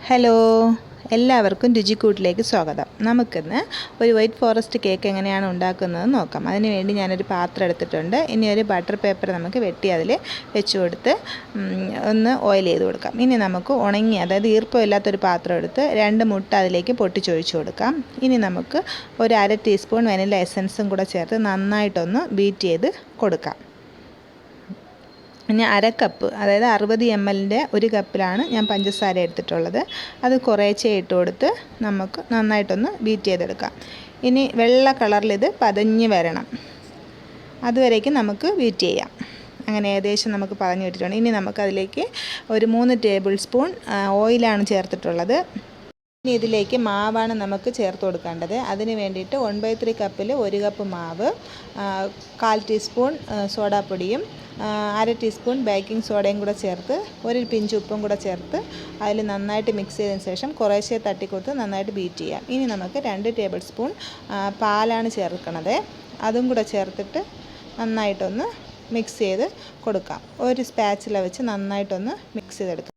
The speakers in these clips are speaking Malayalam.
ഹലോ, എല്ലാവർക്കും രുചിക്കൂട്ടിലേക്ക് സ്വാഗതം. നമുക്കിന്ന് ഒരു വൈറ്റ് ഫോറസ്റ്റ് കേക്ക് എങ്ങനെയാണ് ഉണ്ടാക്കുന്നത് നോക്കാം. അതിന് വേണ്ടി ഞാനൊരു പാത്രം എടുത്തിട്ടുണ്ട്. ഇനി ഒരു ബട്ടർ പേപ്പർ നമുക്ക് വെട്ടി അതിൽ വെച്ച് കൊടുത്ത് ഒന്ന് ഓയിൽ ചെയ്ത് കൊടുക്കാം. ഇനി നമുക്ക് ഉണങ്ങി, അതായത് ഈർപ്പമില്ലാത്തൊരു പാത്രം എടുത്ത് 2 മുട്ട അതിലേക്ക് പൊട്ടിച്ചൊഴിച്ച് കൊടുക്കാം. ഇനി നമുക്ക് ഒരു 1/2 ടീസ്പൂൺ വനില എസൻസും കൂടെ ചേർത്ത് നന്നായിട്ടൊന്ന് ബീറ്റ് ചെയ്ത് കൊടുക്കാം. ഇനി 1/2 കപ്പ്, അതായത് 60 ml ഒരു കപ്പിലാണ് ഞാൻ പഞ്ചസാര എടുത്തിട്ടുള്ളത്. അത് കുറേശ്ശെ ഇട്ട് കൊടുത്ത് നമുക്ക് നന്നായിട്ടൊന്ന് ബീറ്റ് ചെയ്തെടുക്കാം. ഇനി വെള്ള കളറിൽ ഇത് പതഞ്ഞ് വരണം, അതുവരേക്കും നമുക്ക് ബീറ്റ് ചെയ്യാം. അങ്ങനെ ഏകദേശം നമുക്ക് പതഞ്ഞ് വിട്ടിട്ടുണ്ട്. ഇനി നമുക്കതിലേക്ക് ഒരു 3 ടേബിൾ സ്പൂൺ ഓയിലാണ് ചേർത്തിട്ടുള്ളത്. ഇനി ഇതിലേക്ക് മാവാണ് നമുക്ക് ചേർത്ത് കൊടുക്കേണ്ടത്. അതിന് വേണ്ടിയിട്ട് 1/3 കപ്പിൽ 1 കപ്പ് മാവ്, 1/4 ടീസ്പൂൺ സോഡാപ്പൊടിയും 1/2 ടീസ്പൂൺ ബേക്കിംഗ് സോഡയും കൂടെ ചേർത്ത്, ഒരു പിഞ്ച് ഉപ്പും കൂടെ ചേർത്ത് അതിൽ നന്നായിട്ട് മിക്സ് ചെയ്തതിന് ശേഷം കുറേശ്ശെ തട്ടിക്കൊടുത്ത് നന്നായിട്ട് ബീറ്റ് ചെയ്യാം. ഇനി നമുക്ക് 2 ടേബിൾ സ്പൂൺ പാലാണ് ചേർക്കണത്. അതും കൂടെ ചേർത്തിട്ട് നന്നായിട്ടൊന്ന് മിക്സ് ചെയ്ത് കൊടുക്കാം. ഒരു സ്പാച്ചില വെച്ച് നന്നായിട്ടൊന്ന് മിക്സ് ചെയ്തെടുക്കാം.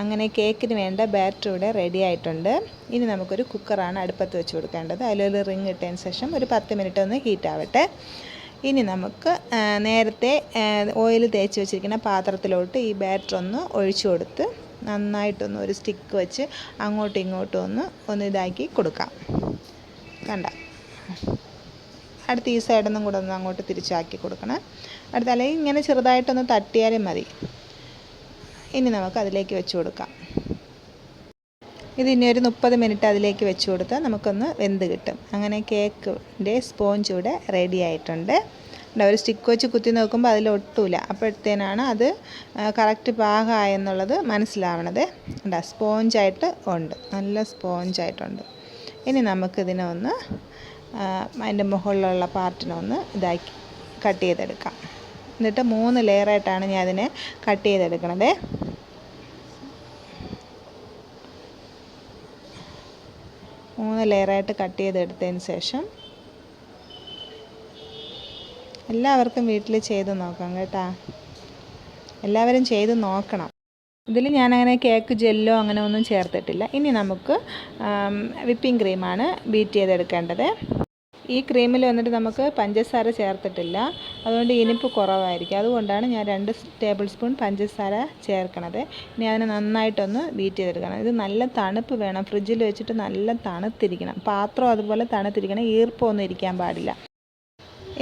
അങ്ങനെ കേക്കിന് വേണ്ട ബാറ്റർ ഇവിടെ റെഡി ആയിട്ടുണ്ട്. ഇനി നമുക്കൊരു കുക്കറാണ് അടുപ്പത്ത് വെച്ച് കൊടുക്കേണ്ടത്. അതിലൊരു റിങ് ഇട്ടതിന് ശേഷം ഒരു 10 മിനിറ്റ് ഒന്ന് ഹീറ്റ് ആവട്ടെ. ഇനി നമുക്ക് നേരത്തെ ഓയിൽ തേച്ച് വെച്ചിരിക്കുന്ന പാത്രത്തിലോട്ട് ഈ ബാറ്റർ ഒന്ന് ഒഴിച്ചു കൊടുത്ത് നന്നായിട്ടൊന്ന് ഒരു സ്റ്റിക്ക് വെച്ച് അങ്ങോട്ടും ഇങ്ങോട്ടും ഒന്ന് ഇതാക്കി കൊടുക്കാം. കണ്ട, അടുത്ത ഈ സൈഡൊന്നും കൂടെ ഒന്ന് അങ്ങോട്ട് തിരിച്ചാക്കി കൊടുക്കണം. അടുത്ത അല്ലെങ്കിൽ ഇങ്ങനെ ചെറുതായിട്ടൊന്ന് തട്ടിയാലും മതി. ഇനി നമുക്ക് അതിലേക്ക് വെച്ച് കൊടുക്കാം. ഇതിനി ഒരു 30 മിനിറ്റ് അതിലേക്ക് വെച്ച് കൊടുത്താൽ നമുക്കൊന്ന് വെന്ത് കിട്ടും. അങ്ങനെ കേക്കിൻ്റെ സ്പോഞ്ച് ഇവിടെ റെഡി ആയിട്ടുണ്ട്. ഒരു സ്റ്റിക്ക് വെച്ച് കുത്തി നോക്കുമ്പോൾ അതിൽ ഒട്ടൂല, അപ്പോഴത്തേനാണ് അത് കറക്റ്റ് പാകമായെന്നുള്ളത് മനസ്സിലാവണത്. ഉണ്ടാ, സ്പോഞ്ചായിട്ട് ഉണ്ട്, നല്ല സ്പോഞ്ചായിട്ടുണ്ട്. ഇനി നമുക്കിതിനെ ഒന്ന് അതിൻ്റെ മുകളിലുള്ള പാർട്ടിനൊന്ന് ഇതാക്കി കട്ട് ചെയ്തെടുക്കാം. എന്നിട്ട് 3 ലെയറായിട്ടാണ് ഞാൻ അതിനെ കട്ട് ചെയ്തെടുക്കണത്. മൂന്ന് ലെയറായിട്ട് കട്ട് ചെയ്തെടുത്തതിന് ശേഷം എല്ലാവർക്കും വീട്ടിൽ ചെയ്ത് നോക്കാം കേട്ടോ. എല്ലാവരും ചെയ്ത് നോക്കണം. ഇതിൽ ഞാനങ്ങനെ കേക്ക് ജെല്ലോ അങ്ങനെ ഒന്നും ചേർത്തിട്ടില്ല. ഇനി നമുക്ക് വിപ്പിംഗ് ക്രീമാണ് ബീറ്റ് ചെയ്തെടുക്കേണ്ടത്. ഈ ക്രീമിൽ വന്നിട്ട് നമുക്ക് പഞ്ചസാര ചേർത്തിട്ടില്ല, അതുകൊണ്ട് ഇനിപ്പ് കുറവായിരിക്കും. അതുകൊണ്ടാണ് ഞാൻ 2 ടേബിൾ സ്പൂൺ പഞ്ചസാര ചേർക്കണത്. ഇനി അതിനെ നന്നായിട്ടൊന്ന് ബീറ്റ് ചെയ്തെടുക്കണം. ഇത് നല്ല തണുപ്പ് വേണം, ഫ്രിഡ്ജിൽ വെച്ചിട്ട് നല്ല തണുത്തിരിക്കണം. പാത്രം അതുപോലെ തണുത്തിരിക്കണം, ഈർപ്പമൊന്നും ഇരിക്കാൻ പാടില്ല.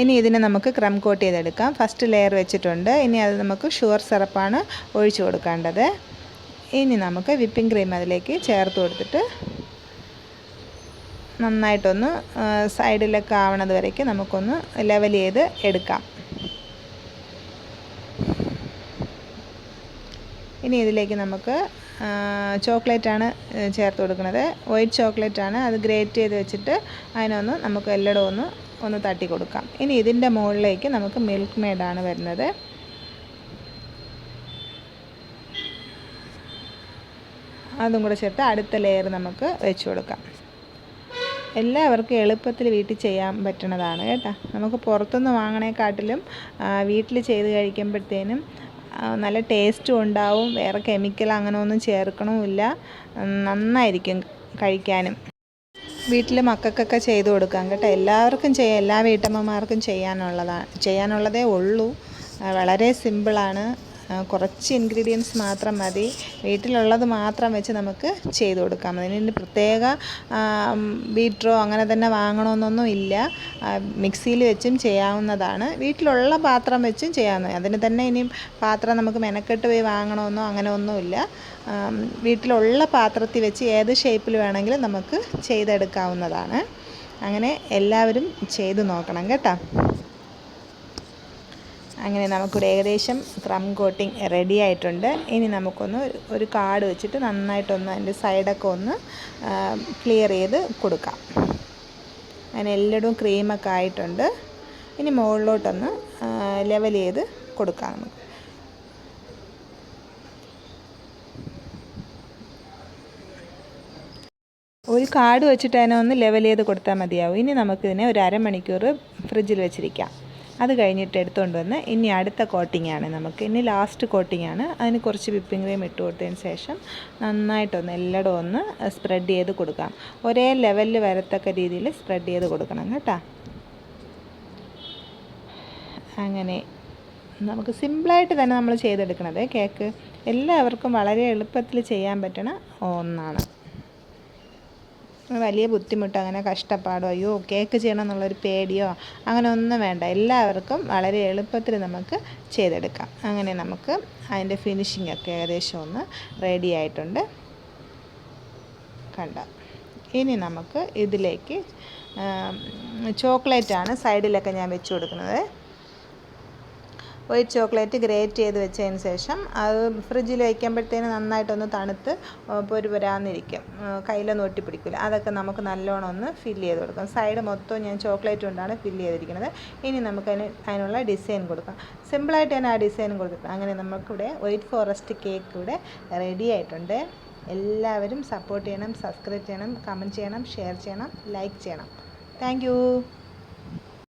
ഇനി ഇതിനെ നമുക്ക് ക്രം കോട്ട് ചെയ്തെടുക്കാം. ഫസ്റ്റ് ലെയർ വെച്ചിട്ടുണ്ട്. ഇനി അത് നമുക്ക് ഷുഗർ സിറപ്പാണ് ഒഴിച്ചു കൊടുക്കേണ്ടത്. ഇനി നമുക്ക് വിപ്പിംഗ് ക്രീം അതിലേക്ക് ചേർത്ത് കൊടുത്തിട്ട് നന്നായിട്ടൊന്ന് സൈഡിലൊക്കെ ആവണത് വരയ്ക്ക് നമുക്കൊന്ന് ലെവൽ ചെയ്ത് എടുക്കാം. ഇനി ഇതിലേക്ക് നമുക്ക് ചോക്ലേറ്റാണ് ചേർത്ത് കൊടുക്കുന്നത്. വൈറ്റ് ചോക്ലേറ്റാണ്, അത് ഗ്രേറ്റ് ചെയ്ത് വെച്ചിട്ട് അതിനൊന്ന് നമുക്ക് എല്ലായിടവും ഒന്ന് തട്ടി കൊടുക്കാം. ഇനി ഇതിൻ്റെ മുകളിലേക്ക് നമുക്ക് മിൽക്ക് മെയ്ഡാണ് വരുന്നത്. അതും കൂടെ ചേർത്ത് അടുത്ത ലെയർ നമുക്ക് വെച്ച് കൊടുക്കാം. എല്ലാവർക്കും എളുപ്പത്തിൽ വീട്ടിൽ ചെയ്യാൻ പറ്റുന്നതാണ് കേട്ടോ. നമുക്ക് പുറത്തുനിന്ന് വാങ്ങണേക്കാട്ടിലും വീട്ടിൽ ചെയ്ത് കഴിക്കുമ്പോഴത്തേനും നല്ല ടേസ്റ്റും ഉണ്ടാവും. വേറെ കെമിക്കൽ അങ്ങനെ ഒന്നും ചേർക്കണമില്ല, നന്നായിരിക്കും കഴിക്കാനും. വീട്ടിൽ മക്കൾക്കൊക്കെ ചെയ്ത് കൊടുക്കാം കേട്ടോ. എല്ലാവർക്കും ചെയ്യാം, എല്ലാ വീട്ടമ്മമാർക്കും ചെയ്യാനുള്ളതേ ഉള്ളൂ. വളരെ സിമ്പിളാണ്. കുറച്ച് ഇൻഗ്രീഡിയൻസ് മാത്രം മതി. വീട്ടിലുള്ളത് മാത്രം വെച്ച് നമുക്ക് ചെയ്ത് കൊടുക്കാം. അതിന് പ്രത്യേക ബീറ്ററോ അങ്ങനെ തന്നെ വാങ്ങണമെന്നൊന്നും ഇല്ല. മിക്സിയിൽ വെച്ചും ചെയ്യാവുന്നതാണ്, വീട്ടിലുള്ള പാത്രം വെച്ചും ചെയ്യാവുന്നത്. അതിന് തന്നെ ഇനിയും പാത്രം നമുക്ക് മെനക്കെട്ട് പോയി വാങ്ങണമെന്നോ അങ്ങനെ ഒന്നുമില്ല. വീട്ടിലുള്ള പാത്രത്തിൽ വെച്ച് ഏത് ഷേപ്പിൽ വേണമെങ്കിലും നമുക്ക് ചെയ്തെടുക്കാവുന്നതാണ്. അങ്ങനെ എല്ലാവരും ചെയ്ത് നോക്കണം കേട്ടോ. അങ്ങനെ നമുക്കിവിടെ ഏകദേശം ക്രം കോട്ടിങ് റെഡി ആയിട്ടുണ്ട്. ഇനി നമുക്കൊന്ന് ഒരു കാർഡ് വെച്ചിട്ട് നന്നായിട്ടൊന്ന് അതിൻ്റെ സൈഡൊക്കെ ഒന്ന് ക്ലിയർ ചെയ്ത് കൊടുക്കാം. അങ്ങനെ എല്ലായിടവും ക്രീമൊക്കെ ആയിട്ടുണ്ട്. ഇനി മുകളിലോട്ടൊന്ന് ലെവൽ ചെയ്ത് കൊടുക്കാം നമുക്ക്. ഒരു കാർഡ് വെച്ചിട്ട് അതിനെ ഒന്ന് ലെവൽ ചെയ്ത് കൊടുത്താൽ മതിയാവും. ഇനി നമുക്കിതിനെ ഒരു 1/2 മണിക്കൂർ ഫ്രിഡ്ജിൽ വെച്ചിരിക്കാം. അത് കഴിഞ്ഞിട്ട് എടുത്തുകൊണ്ട് വന്ന് ഇനി അടുത്ത കോട്ടിങ്ങാണ് നമുക്ക്. ഇനി ലാസ്റ്റ് കോട്ടിങ്ങാണ്. അതിന് കുറച്ച് വിപ്പിംഗ് ക്രീം ഇട്ട് കൊടുത്തതിന് ശേഷം നന്നായിട്ടൊന്ന് എല്ലായിടവും ഒന്ന് സ്പ്രെഡ് ചെയ്ത് കൊടുക്കാം. ഒരേ ലെവലിൽ വരത്തക്ക രീതിയിൽ സ്പ്രെഡ് ചെയ്ത് കൊടുക്കണം കേട്ടോ. അങ്ങനെ നമുക്ക് സിമ്പിളായിട്ട് തന്നെ നമ്മൾ ചെയ്തെടുക്കണത് കേക്ക് എല്ലാവർക്കും വളരെ എളുപ്പത്തിൽ ചെയ്യാൻ പറ്റണ ഒന്നാണ്. വലിയ ബുദ്ധിമുട്ടോ അങ്ങനെ കഷ്ടപ്പാടോ അയ്യോ കേക്ക് ചെയ്യണം എന്നുള്ളൊരു പേടിയോ അങ്ങനെ ഒന്നും വേണ്ട. എല്ലാവർക്കും വളരെ എളുപ്പത്തിൽ നമുക്ക് ചെയ്തെടുക്കാം. അങ്ങനെ നമുക്ക് അതിൻ്റെ ഫിനിഷിംഗ് ഒക്കെ ഏകദേശം ഒന്ന് റെഡി ആയിട്ടുണ്ട് കണ്ട. ഇനി നമുക്ക് ഇതിലേക്ക് ചോക്ലേറ്റാണ് സൈഡിലൊക്കെ ഞാൻ വെച്ച് കൊടുക്കുന്നത്. വൈറ്റ് ചോക്ലേറ്റ് ഗ്രേറ്റ് ചെയ്ത് വെച്ചതിന് ശേഷം അത് ഫ്രിഡ്ജിൽ വയ്ക്കുമ്പോഴത്തേന് നന്നായിട്ടൊന്ന് തണുത്ത് പൊരുപൊരാന്നിരിക്കും, കയ്യിലൊന്നും ഒട്ടിപ്പിടിക്കില്ല. അതൊക്കെ നമുക്ക് നല്ലോണം ഒന്ന് ഫില്ല് ചെയ്ത് കൊടുക്കാം. സൈഡ് മൊത്തം ഞാൻ ചോക്ലേറ്റ് കൊണ്ടാണ് ഫില്ല് ചെയ്തിരിക്കുന്നത്. ഇനി അതിനുള്ള ഡിസൈൻ കൊടുക്കാം. സിമ്പിളായിട്ട് തന്നെ ആ ഡിസൈൻ കൊടുത്തിട്ടുണ്ട്. അങ്ങനെ നമുക്കിവിടെ വൈറ്റ് ഫോറസ്റ്റ് കേക്ക് ഇവിടെ റെഡി ആയിട്ടുണ്ട്. എല്ലാവരും സപ്പോർട്ട് ചെയ്യണം, സബ്സ്ക്രൈബ് ചെയ്യണം, കമൻറ്റ് ചെയ്യണം, ഷെയർ ചെയ്യണം, ലൈക്ക് ചെയ്യണം. താങ്ക്